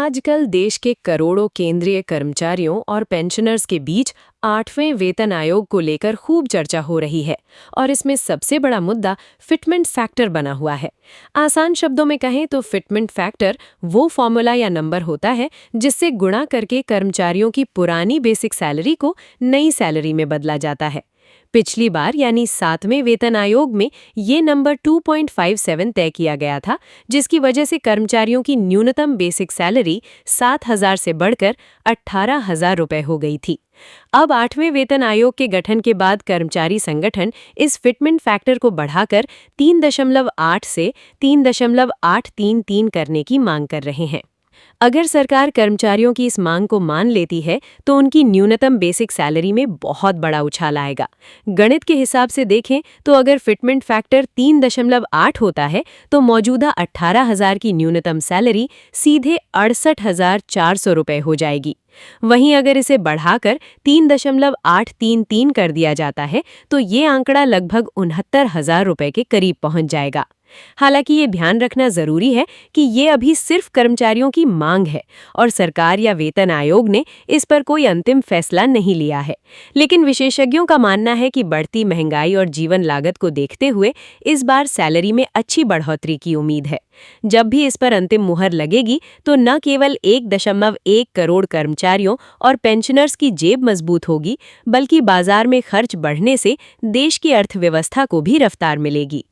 आजकल देश के करोड़ों केंद्रीय कर्मचारियों और पेंशनर्स के बीच 8वें वेतन आयोग को लेकर खूब चर्चा हो रही है और इसमें सबसे बड़ा मुद्दा फिटमेंट फैक्टर बना हुआ है। आसान शब्दों में कहें तो फिटमेंट फैक्टर वो फॉर्मूला या नंबर होता है जिससे गुणा करके कर्मचारियों की पुरानी बेसिक सैलरी को नई सैलरी में बदला जाता है। पिछली बार यानी 7वें वेतन आयोग में ये नंबर 2.57 तय किया गया था, जिसकी वजह से कर्मचारियों की न्यूनतम बेसिक सैलरी 7,000 से बढ़कर 18,000 रुपए हो गई थी। अब 8वें वेतन आयोग के गठन के बाद कर्मचारी संगठन इस फिटमेंट फैक्टर को बढ़ाकर 3.8 से 3.833 करने की मांग कर रहे हैं। अगर सरकार कर्मचारियों की इस मांग को मान लेती है तो उनकी न्यूनतम बेसिक सैलरी में बहुत बड़ा उछाल आएगा। गणित के हिसाब से देखें तो अगर फिटमेंट फैक्टर 3.8 होता है तो मौजूदा 18,000 की न्यूनतम सैलरी सीधे 68,400 रुपए हो जाएगी। वहीं अगर इसे बढ़ाकर 3.833 कर दिया जाता है तो ये आंकड़ा लगभग 69,000 रुपए के करीब पहुंच जाएगा। हालांकि ये ध्यान रखना जरूरी है कि ये अभी सिर्फ कर्मचारियों की मांग है और सरकार या वेतन आयोग ने इस पर कोई अंतिम फैसला नहीं लिया है। लेकिन विशेषज्ञों का मानना है कि बढ़ती महंगाई और जीवन लागत को देखते हुए इस बार सैलरी में अच्छी बढ़ोतरी की उम्मीद है। जब भी इस पर अंतिम मुहर लगेगी तो न केवल 1.1 करोड़ कर्मचारियों और पेंशनर्स की जेब मजबूत होगी, बल्कि बाजार में खर्च बढ़ने से देश की अर्थव्यवस्था को भी रफ्तार मिलेगी।